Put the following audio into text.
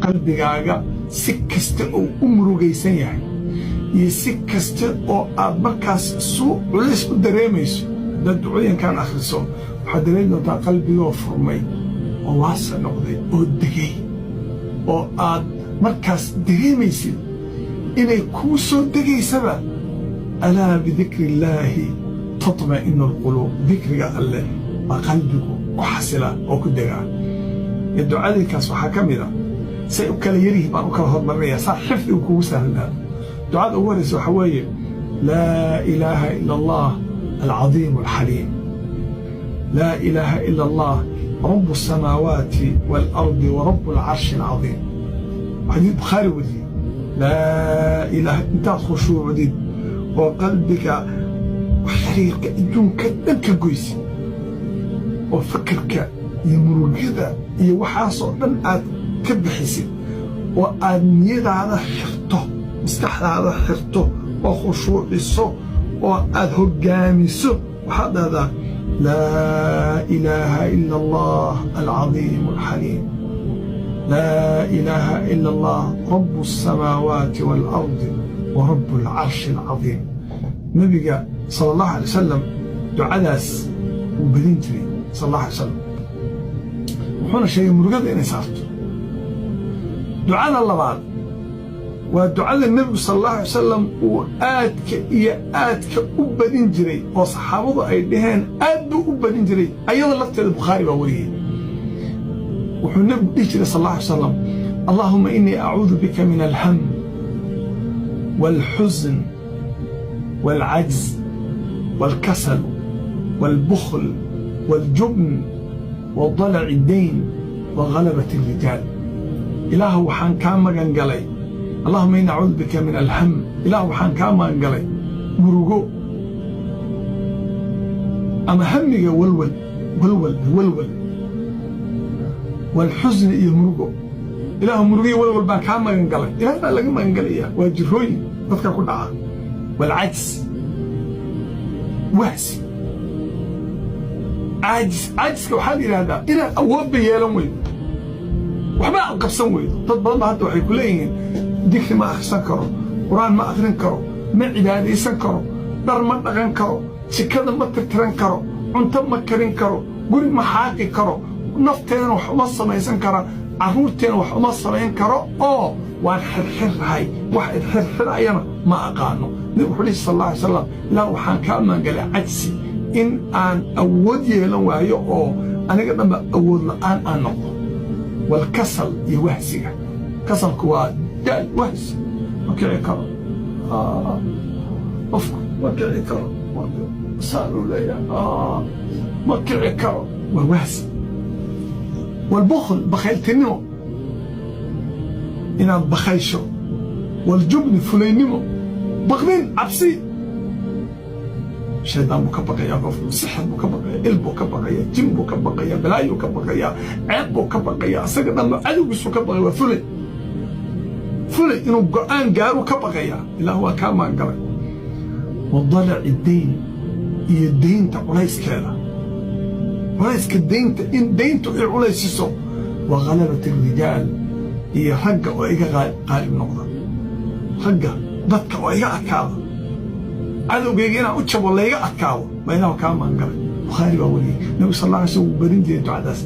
qalbigaaga si kasta oo u murugaysan yahay iyo si kasta oo aad markaas culays u dareemayso dad ducooyinkan akhriso waxaad dareemi doontaa qalbigoo furmay oo waasa noqday oo degay oo aad markaas dareemaysid inay kuu soo degaysaba alaa bidikri illaahi tatma'inu alquluub dikriga alleh baa qalbigu ku xasila oo ku degaa iyo ducadinkaas waxaa ka mid a say u kala yaryihiin baan u kala hormarinayaa saa xifdigu kugu sahlnaa ducada ugu horaysa waxaa weeye laa ilaaha ila allah alcadiimu alxaliim laa ilaaha ila allah rabu asamaawaati waalardi wa rabu alcarshi alcadiim xadiid bukhaari weriye laa ilaaha intaad khushuucdid oo qalbiga xiriirka adduunka dhan ka goysid oo fikirka iyo murugyada iyo waxaasoo dhan aad ka bixisid oo aad niyadaada xirto maskaxdaada xirto oo khushuuciso oo aad hoggaamiso waxaad dhahdaa laa ilaaha ila allah alcadiimu alxaliim laa ilaaha ila allah rabu asamaawaati waalardi wa rabu alcarshi alcadiim nabiga sala allahu alay wasalam ducadaas wuu badin jiray sala allahu alay wasalam wuxuuna sheegay murugada inay saarto ducada labaad waa ducada nebigu sala allahu alay wasalam uu aadka iyo aadka u badin jiray oo saxaabadu ay dhaheen aad buu u badin jiray ayada lafteeda bukhaari baa wariyey wuxuu nebigu dhihi jiray sala allahu alay wasalam allaahuma innii acuudu bika min alham waalxusn waalcajz waalkasal waalbukhl waaljubn وضلع الدين وغلبة الرجال إله وحان كاما قنقلي اللهم إني أعوذ بك من الهم إله وحان كاما قنقلي مرقو أما همي ولول ولول ولول والحزن يمرقو إله مرقي ولول بان كاما قنقلي إله بان لقما قنقلي واجروي بذكر كل عام والعجز وهسي عاجزك waxaa yiraahdaa inaad awood yeelan weydo waxba aan qabsan weydo dad badan hadda waxay ku leeyihiin dikri ma akhrisan karo quraan ma akhrin karo ma cibaadaysan karo dhar ma dhaqan karo jikada ma tirtiran karo cunto ma karin karo guri ma xaaqi karo nafteena wax uma samaysan karo carruurteena wax uma samayn karo oo waan xirxirahay wax xirxirayana ma aqaano nabigu wuxuu sallallahu alayhi wasallam ilaa waxaan ka maangalay cajsi in aan awood yeelan waayo oo aniga dhanba awood la'aan aan noqdo walkasal iyo wahsiga kasalku waa daal wahsi ma kici karo qofku ma kici karo saalu leeyahay ma kici karo waa wahsi walbukhl bakhayltinimo inaad bakhaysho waljubni fulaynimo baqdin cabsi شيطان بو كبقيا قف سحر بو كبقيا قلب بو كبقيا جن بو كبقيا بلاي بو كبقيا عيب بو كبقيا اسغ دم عدو بسو كبقيا وفلي انو قران غارو كبقيا الا هو كما قال وضلع الدين هي الدين تقوليس كذا وليس كدين ان دينتو عليسسو وغلبة الرجال هي حق وايغا قالب نقطه حق ضدك وايغا اكاد cadowgeygina u jabo layga adkaado ma ilaahu kaa maangalay bukhaari baa wariyey nabigu sal alla alay slam wuu barin jiray ducadaas